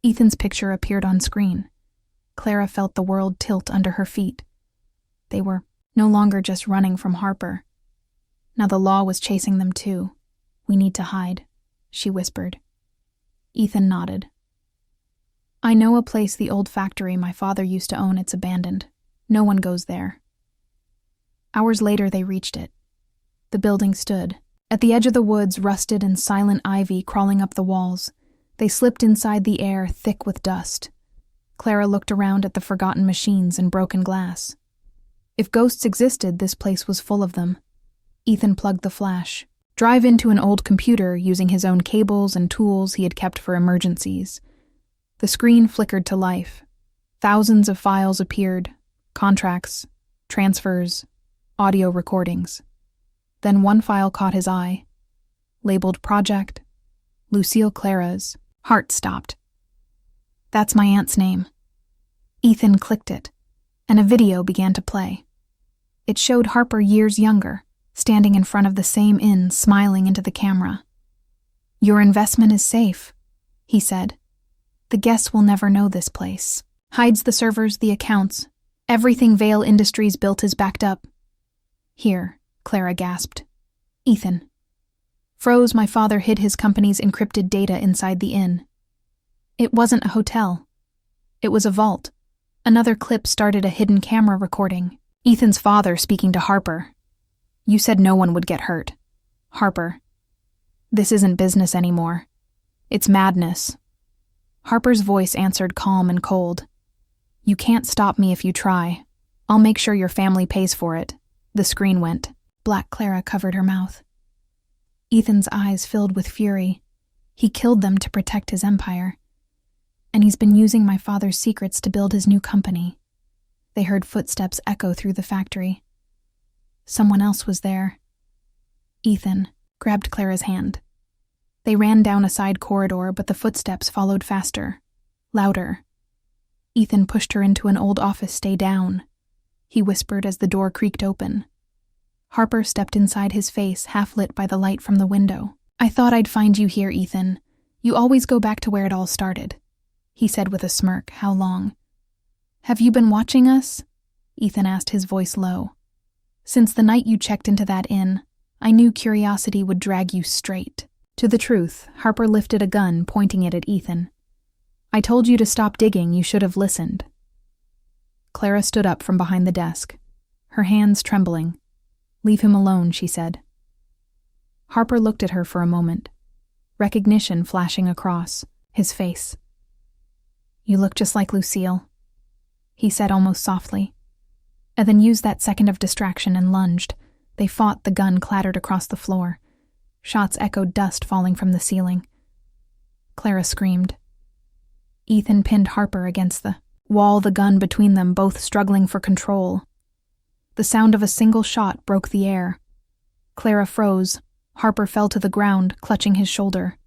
Ethan's picture appeared on screen. Clara felt the world tilt under her feet. They were no longer just running from Harper. Now the law was chasing them too. "We need to hide," she whispered. Ethan nodded. "I know a place the old factory my father used to own. It's abandoned. No one goes there." Hours later they reached it. The building stood. At the edge of the woods, rusted and silent ivy crawling up the walls. They slipped inside the air thick with dust. Clara looked around at the forgotten machines and broken glass. If ghosts existed, this place was full of them. Ethan plugged the flash. Drive into an old computer using his own cables and tools he had kept for emergencies. The screen flickered to life. Thousands of files appeared, contracts, transfers, audio recordings. Then one file caught his eye, labeled Project Lucille Clara's. Heart stopped. "That's my aunt's name." Ethan clicked it, and a video began to play. It showed Harper years younger, standing in front of the same inn, smiling into the camera. "Your investment is safe," he said. "The guests will never know this place. Hides the servers, the accounts. Everything Vale Industries built is backed up." "Here," Clara gasped. "Ethan." "Froze, my father hid his company's encrypted data inside the inn." It wasn't a hotel. It was a vault. Another clip started a hidden camera recording. Ethan's father speaking to Harper. "You said no one would get hurt. Harper, this isn't business anymore. It's madness." Harper's voice answered calm and cold. "You can't stop me if you try. I'll make sure your family pays for it." The screen went. Black Clara covered her mouth. Ethan's eyes filled with fury. He killed them to protect his empire. And he's been using my father's secrets to build his new company. They heard footsteps echo through the factory. Someone else was there. Ethan grabbed Clara's hand. They ran down a side corridor, but the footsteps followed faster, louder. Ethan pushed her into an old office. "Stay down," he whispered as the door creaked open. Harper stepped inside his face, half lit by the light from the window. "I thought I'd find you here, Ethan. You always go back to where it all started," he said with a smirk. "How long?" "Have you been watching us?" Ethan asked, his voice low. "Since the night you checked into that inn, I knew curiosity would drag you straight to the truth." Harper lifted a gun, pointing it at Ethan. "I told you to stop digging. You should have listened." Clara stood up from behind the desk, her hands trembling. "Leave him alone," she said. Harper looked at her for a moment, recognition flashing across his face. "You look just like Lucille," he said almost softly, and then used that second of distraction and lunged. They fought. The gun clattered across the floor. Shots echoed, dust falling from the ceiling. Clara screamed. Ethan pinned Harper against the wall, the gun between them, both struggling for control. The sound of a single shot broke the air. Clara froze. Harper fell to the ground, clutching his shoulder,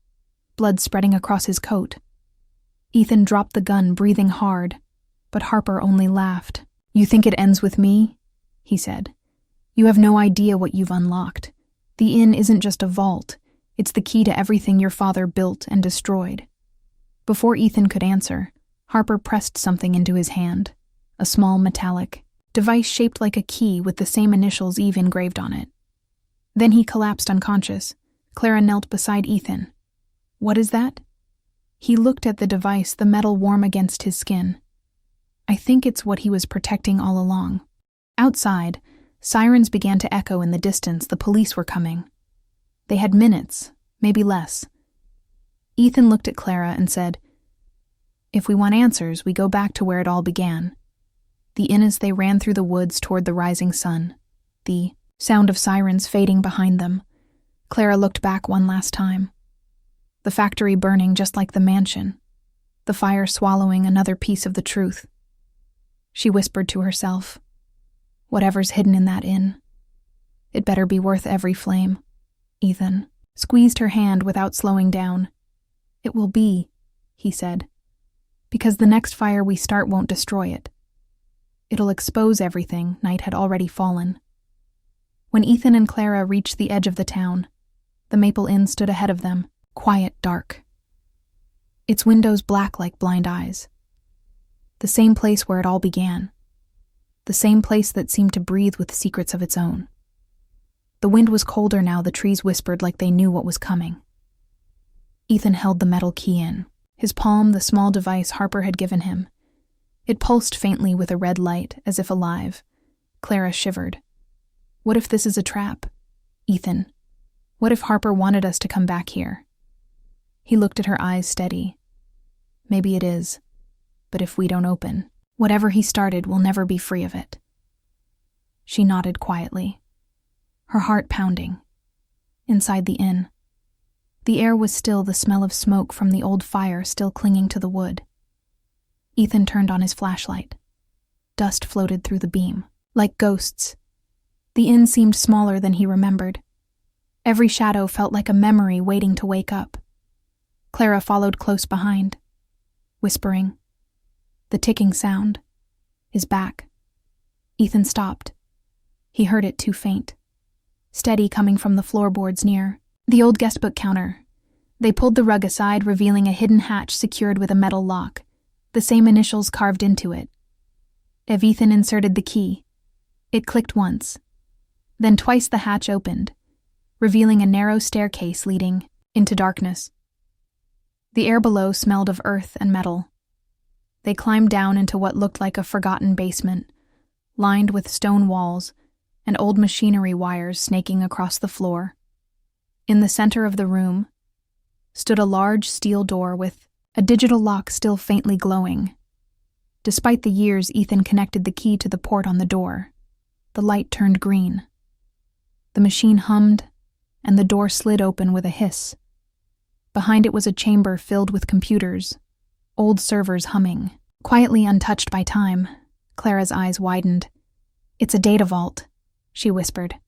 blood spreading across his coat. Ethan dropped the gun, breathing hard, but Harper only laughed. "You think it ends with me?" he said. "You have no idea what you've unlocked. The inn isn't just a vault. It's the key to everything your father built and destroyed." Before Ethan could answer, Harper pressed something into his hand, a small metallic device shaped like a key with the same initials Eve engraved on it. Then he collapsed unconscious. Clara knelt beside Ethan. "What is that?" He looked at the device, the metal warm against his skin. I think it's what he was protecting all along. Outside, sirens began to echo in the distance. The police were coming. They had minutes, maybe less. Ethan looked at Clara and said, "If we want answers, we go back to where it all began." The inn as they ran through the woods toward the rising sun, the sound of sirens fading behind them. Clara looked back one last time. The factory burning just like the mansion, the fire swallowing another piece of the truth. She whispered to herself, "Whatever's hidden in that inn, it better be worth every flame." Ethan squeezed her hand without slowing down. "It will be," he said, "because the next fire we start won't destroy it. It'll expose everything." Night had already fallen. When Ethan and Clara reached the edge of the town, the Maple Inn stood ahead of them, quiet, dark. Its windows black like blind eyes. The same place where it all began. The same place that seemed to breathe with secrets of its own. The wind was colder now. The trees whispered like they knew what was coming. Ethan held the metal key in his palm, the small device Harper had given him. It pulsed faintly with a red light, as if alive. Clara shivered. What if this is a trap? Ethan, what if Harper wanted us to come back here? He looked at her eyes steady. Maybe it is, but if we don't open, whatever he started will never be free of it. She nodded quietly, her heart pounding. Inside the inn, the air was still, the smell of smoke from the old fire still clinging to the wood. Ethan turned on his flashlight. Dust floated through the beam, like ghosts. The inn seemed smaller than he remembered. Every shadow felt like a memory waiting to wake up. Clara followed close behind, whispering. The ticking sound. His back. Ethan stopped. He heard it too faint. Steady, coming from the floorboards near the old guestbook counter. They pulled the rug aside, revealing a hidden hatch secured with a metal lock, the same initials carved into it. As Ethan inserted the key, it clicked once. Then twice the hatch opened, revealing a narrow staircase leading into darkness. The air below smelled of earth and metal. They climbed down into what looked like a forgotten basement, lined with stone walls and old machinery wires snaking across the floor. In the center of the room stood a large steel door with a digital lock still faintly glowing. Despite the years, Ethan connected the key to the port on the door. The light turned green. The machine hummed, and the door slid open with a hiss. Behind it was a chamber filled with computers, old servers humming. Quietly untouched by time, Clara's eyes widened. "It's a data vault," she whispered.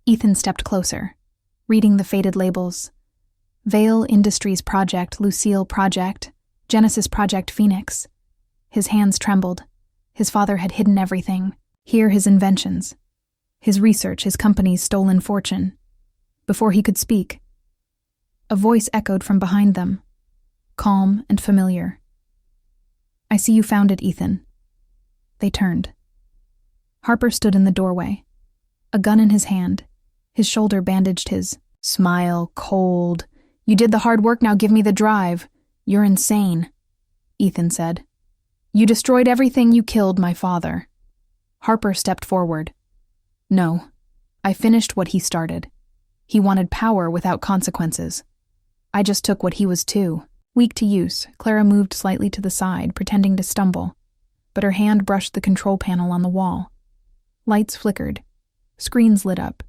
Ethan stepped closer, reading the faded labels. Vale Industries Project, Lucille Project, Genesis Project Phoenix. His hands trembled. His father had hidden everything. Here his inventions, his research, his company's stolen fortune. Before he could speak, a voice echoed from behind them, calm and familiar. "I see you found it, Ethan." They turned. Harper stood in the doorway, a gun in his hand, his shoulder bandaged, his smile cold. "You did the hard work, now give me the drive." "You're insane," Ethan said. "You destroyed everything, you killed my father." Harper stepped forward. "No, I finished what he started. He wanted power without consequences. I just took what he was too." Weak to use, Clara moved slightly to the side, pretending to stumble, but her hand brushed the control panel on the wall. Lights flickered. Screens lit up.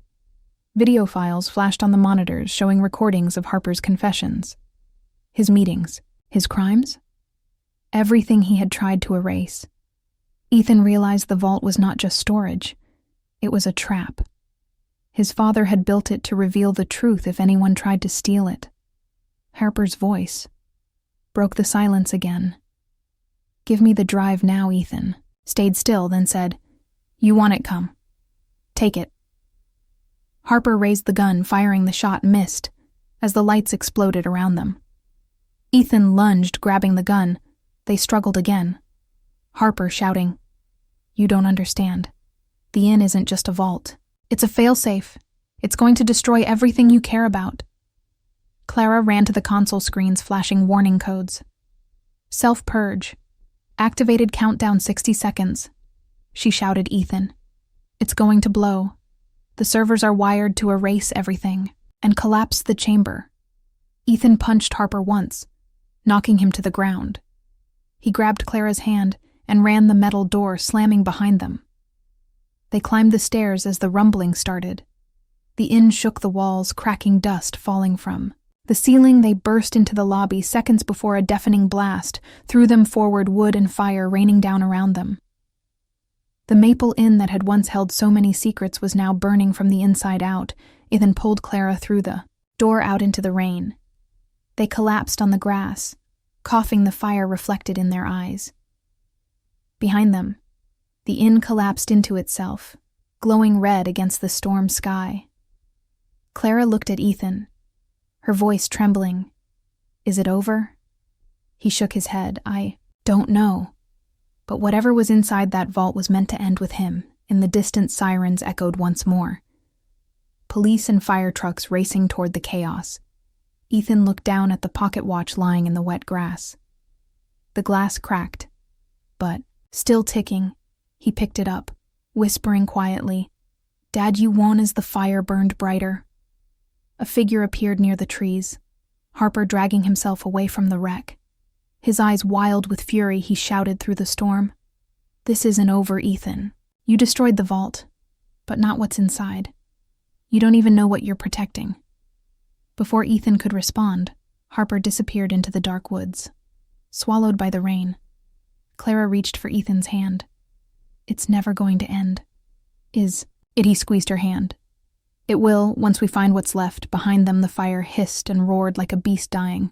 Video files flashed on the monitors showing recordings of Harper's confessions. His meetings. His crimes? Everything he had tried to erase. Ethan realized the vault was not just storage. It was a trap. His father had built it to reveal the truth if anyone tried to steal it. Harper's voice broke the silence again. "Give me the drive now, Ethan." Stayed still, then said, "You want it, come. Take it." Harper raised the gun, firing. The shot missed as the lights exploded around them. Ethan lunged, grabbing the gun. They struggled again. Harper shouting, "You don't understand. The inn isn't just a vault. It's a failsafe. It's going to destroy everything you care about." Clara ran to the console screens, flashing warning codes. Self-purge. Activated countdown 60 seconds, she shouted Ethan. It's going to blow. The servers are wired to erase everything and collapse the chamber. Ethan punched Harper once, knocking him to the ground. He grabbed Clara's hand and ran the metal door slamming behind them. They climbed the stairs as the rumbling started. The inn shook the walls, cracking dust falling from the ceiling. They burst into the lobby seconds before a deafening blast threw them forward, wood and fire raining down around them. The Maple Inn that had once held so many secrets was now burning from the inside out. Ethan pulled Clara through the door out into the rain. They collapsed on the grass, coughing, the fire reflected in their eyes. Behind them, the inn collapsed into itself, glowing red against the storm sky. Clara looked at Ethan, her voice trembling. Is it over? He shook his head. I don't know. But whatever was inside that vault was meant to end with him, and the distant sirens echoed once more. Police and fire trucks racing toward the chaos. Ethan looked down at the pocket watch lying in the wet grass. The glass cracked, but, still ticking, he picked it up, whispering quietly, "Dad, you won," as the fire burned brighter. A figure appeared near the trees, Harper dragging himself away from the wreck. His eyes wild with fury, he shouted through the storm, "This isn't over, Ethan. You destroyed the vault, but not what's inside. You don't even know what you're protecting." Before Ethan could respond, Harper disappeared into the dark woods, swallowed by the rain. Clara reached for Ethan's hand. "It's never going to end. Is it?" He squeezed her hand. "It will, once we find what's left." Behind them the fire hissed and roared like a beast dying.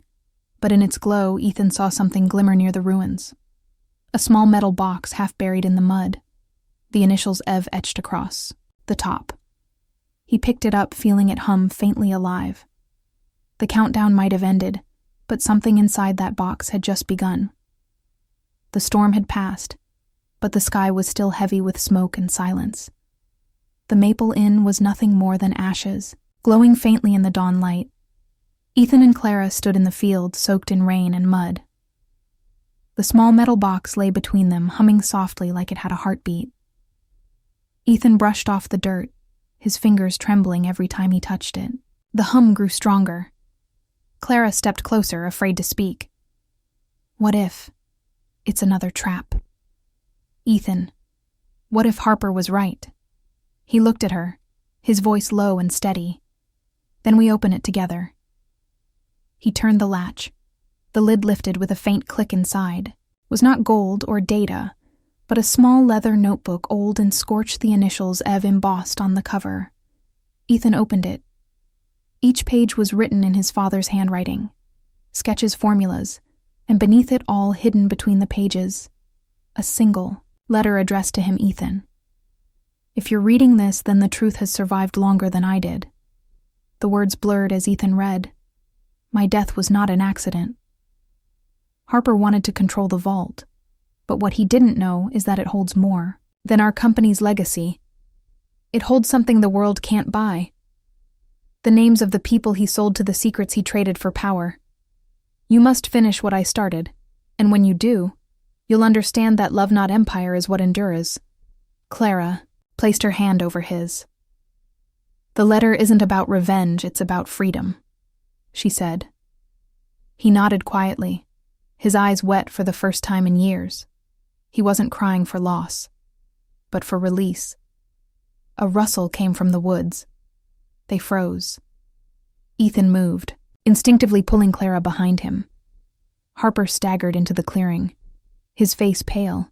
But in its glow, Ethan saw something glimmer near the ruins. A small metal box half buried in the mud, the initials Ev etched across the top. He picked it up, feeling it hum faintly alive. The countdown might have ended, but something inside that box had just begun. The storm had passed, but the sky was still heavy with smoke and silence. The Maple Inn was nothing more than ashes, glowing faintly in the dawn light. Ethan and Clara stood in the field, soaked in rain and mud. The small metal box lay between them, humming softly like it had a heartbeat. Ethan brushed off the dirt, his fingers trembling every time he touched it. The hum grew stronger. Clara stepped closer, afraid to speak. "What if it's another trap?" "Ethan, what if Harper was right?" He looked at her, his voice low and steady. "Then we open it together." He turned the latch. The lid lifted with a faint click inside. It was not gold or data, but a small leather notebook, old and scorched, the initials Ev embossed on the cover. Ethan opened it. Each page was written in his father's handwriting, sketches, formulas, and beneath it all, hidden between the pages, a single letter addressed to him, Ethan. "If you're reading this, then the truth has survived longer than I did." The words blurred as Ethan read. "My death was not an accident." Harper wanted to control the vault, but what he didn't know is that it holds more than our company's legacy. It holds something the world can't buy. The names of the people he sold to, the secrets he traded for power. You must finish what I started, and when you do, you'll understand that love, not empire, is what endures. Clara placed her hand over his. "The letter isn't about revenge, it's about freedom," she said. He nodded quietly, his eyes wet for the first time in years. He wasn't crying for loss, but for release. A rustle came from the woods. They froze. Ethan moved, instinctively pulling Clara behind him. Harper staggered into the clearing, his face pale,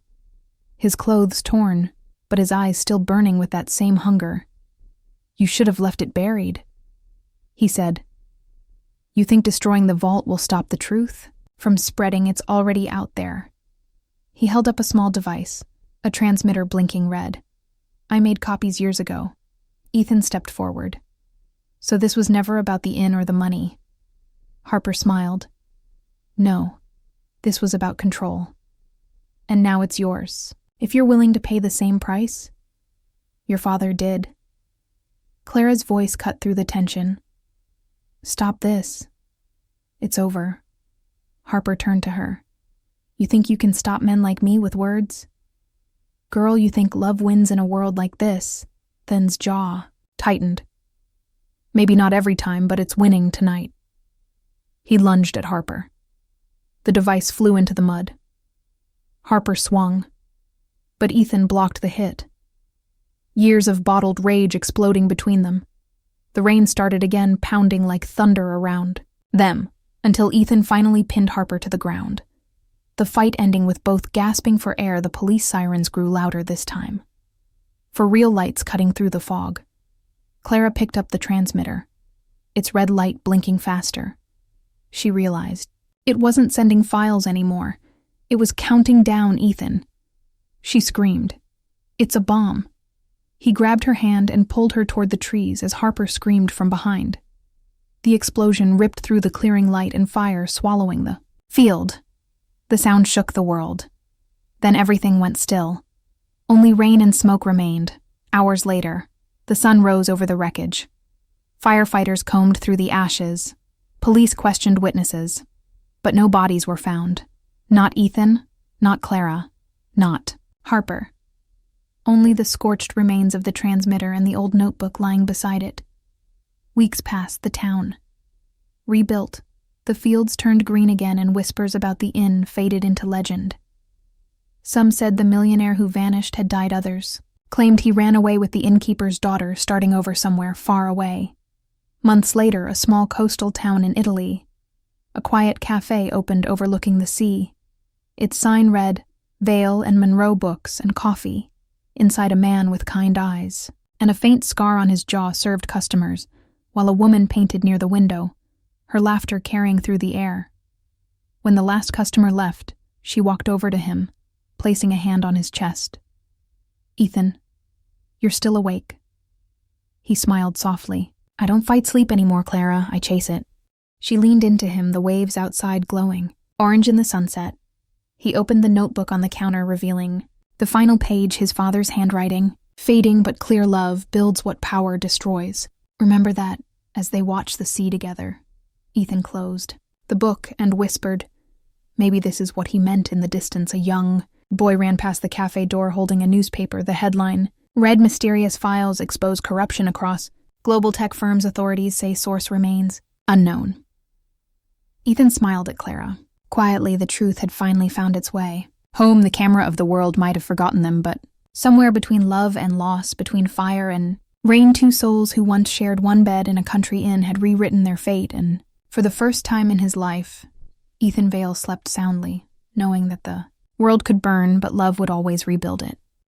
his clothes torn, but his eyes still burning with that same hunger. "You should have left it buried," he said. "You think destroying the vault will stop the truth from spreading? It's already out there." He held up a small device, a transmitter blinking red. "I made copies years ago." Ethan stepped forward. "So this was never about the inn or the money?" Harper smiled. "No, this was about control. And now it's yours, if you're willing to pay the same price. Your father did." Clara's voice cut through the tension. "Stop this. It's over." Harper turned to her. You think you can stop men like me with words? Girl, you think love wins in a world like this? Then's jaw tightened. Maybe not every time, but it's winning tonight. He lunged at Harper. The device flew into the mud. Harper swung, but Ethan blocked the hit. Years of bottled rage exploding between them. The rain started again, pounding like thunder around them, until Ethan finally pinned Harper to the ground. The fight ending with both gasping for air. The police sirens grew louder this time. For real lights cutting through the fog. Clara picked up the transmitter, its red light blinking faster. She realized it wasn't sending files anymore. It was counting down Ethan. She screamed, "It's a bomb." He grabbed her hand and pulled her toward the trees as Harper screamed from behind. The explosion ripped through the clearing light and fire, swallowing the field. The sound shook the world. Then everything went still. Only rain and smoke remained. Hours later, the sun rose over the wreckage. Firefighters combed through the ashes. Police questioned witnesses. But no bodies were found. Not Ethan, not Clara, not Harper. Only the scorched remains of the transmitter and the old notebook lying beside it. Weeks passed. The town rebuilt. The fields turned green again, and whispers about the inn faded into legend. Some said the millionaire who vanished had died. Others claimed he ran away with the innkeeper's daughter, starting over somewhere far away. Months later, a small coastal town in Italy. A quiet cafe opened overlooking the sea. Its sign read, "Vale and Monroe Books and Coffee." Inside, a man with kind eyes and a faint scar on his jaw served customers, while a woman painted near the window, her laughter carrying through the air. When the last customer left, she walked over to him, placing a hand on his chest. "Ethan, you're still awake." He smiled softly. "I don't fight sleep anymore, Clara. I chase it." She leaned into him, the waves outside glowing, orange in the sunset. He opened the notebook on the counter, revealing the final page, his father's handwriting. "Fading but clear love builds what power destroys. Remember that," as they watched the sea together. Ethan closed the book and whispered, "Maybe this is what he meant." In the distance, a young boy ran past the cafe door holding a newspaper. The headline read, "Mysterious files expose corruption across global tech firms. Authorities say source remains unknown." Ethan smiled at Clara. Quietly, the truth had finally found its way. Home, the camera of the world, might have forgotten them, but somewhere between love and loss, between fire and rain, two souls who once shared one bed in a country inn had rewritten their fate, and for the first time in his life, Ethan Vale slept soundly, knowing that the world could burn, but love would always rebuild it.